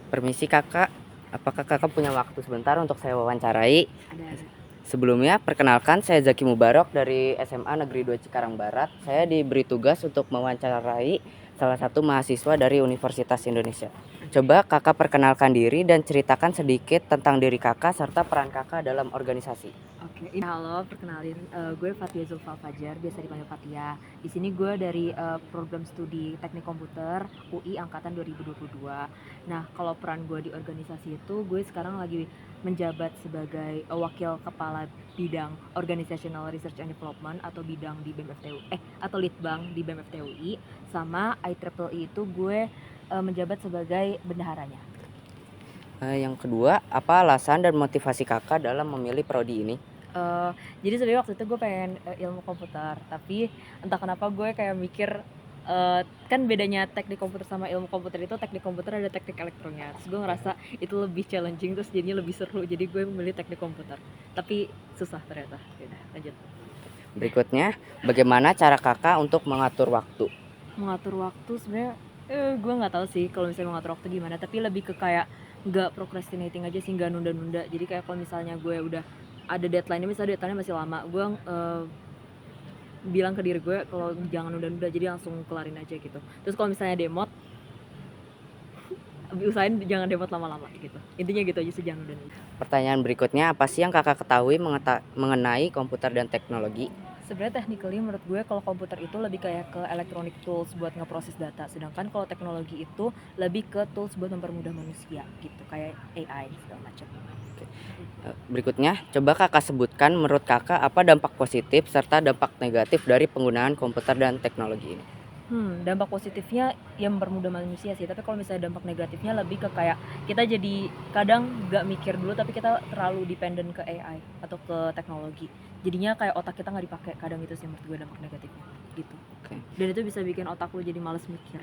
Permisi kakak, apakah kakak punya waktu sebentar untuk saya wawancarai? Ada. Sebelumnya, perkenalkan saya Zaki Mubarok dari SMA Negeri 2 Cikarang Barat. Saya diberi tugas untuk mewawancarai salah satu mahasiswa dari Universitas Indonesia. Coba kakak perkenalkan diri dan ceritakan sedikit tentang diri kakak serta peran kakak dalam organisasi. Oke, halo, perkenalin, gue Fatia Zulfa Fajar, biasa dipanggil Fatia. Di sini gue dari program studi Teknik Komputer UI angkatan 2022. Nah, kalau peran gue di organisasi itu, gue sekarang lagi menjabat sebagai wakil kepala bidang Organizational Research and Development atau bidang di BMFTUI, atau Litbang di BMFTUI, sama IEEE itu gue menjabat sebagai bendaharanya. Yang kedua, apa alasan dan motivasi kakak dalam memilih prodi ini? Jadi sebenarnya waktu itu gue pengen ilmu komputer, tapi entah kenapa gue kayak mikir, kan bedanya teknik komputer sama ilmu komputer itu, teknik komputer ada teknik elektronya, terus gue ngerasa itu lebih challenging, terus jadinya lebih seru, jadi gue memilih teknik komputer, tapi susah ternyata. Yaudah, lanjut. Berikutnya, bagaimana cara kakak untuk mengatur waktu? Mengatur waktu sebenarnya, gue nggak tahu sih kalau misalnya mengatur waktu gimana, tapi lebih ke kayak nggak procrastinating aja sih, nggak nunda-nunda. Jadi kayak kalau misalnya gue udah ada deadline-nya, misalnya deadline-nya masih lama, gue bilang ke diri gue kalau jangan nunda-nunda, jadi langsung kelarin aja gitu. Terus kalau misalnya demot, usahain jangan demot lama-lama gitu. Intinya gitu aja sih, jangan nunda-nunda. Pertanyaan berikutnya, apa sih yang kakak ketahui mengenai komputer dan teknologi? Sebenarnya technically menurut gue kalau komputer itu lebih kayak ke electronic tools buat ngeproses data, sedangkan kalau teknologi itu lebih ke tools buat mempermudah manusia gitu, kayak AI segala macam. Berikutnya, coba kakak sebutkan menurut kakak apa dampak positif serta dampak negatif dari penggunaan komputer dan teknologi ini. Dampak positifnya yang mempermudah manusia sih, tapi kalau misalnya dampak negatifnya lebih ke kayak kita jadi kadang nggak mikir dulu, tapi kita terlalu dependent ke AI atau ke teknologi. Jadinya kayak otak kita nggak dipakai, kadang itu sih menurut gue dampak negatifnya gitu. Oke. Dan itu bisa bikin otak lu jadi males mikir.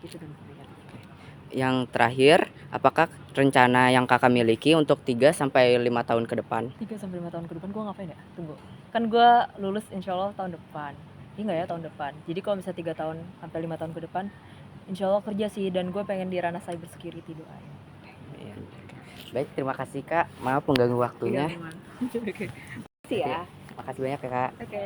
Gitu dampak negatifnya. Yang terakhir, apakah rencana yang kakak miliki untuk 3 sampai 5 tahun ke depan? 3 sampai 5 tahun ke depan gue ngapain ya? Tunggu. Kan gue lulus insya Allah tahun depan. Iya nggak ya, tahun depan. Jadi kalau misalnya 3 sampai 5 tahun ke depan, insya Allah kerja sih, dan gue pengen di ranah cyber security, doain. Iya. Baik, terima kasih kak. Maaf mengganggu Iya, waktunya. aman. Oke. Makasih ya. Makasih banyak ya kak. Oke.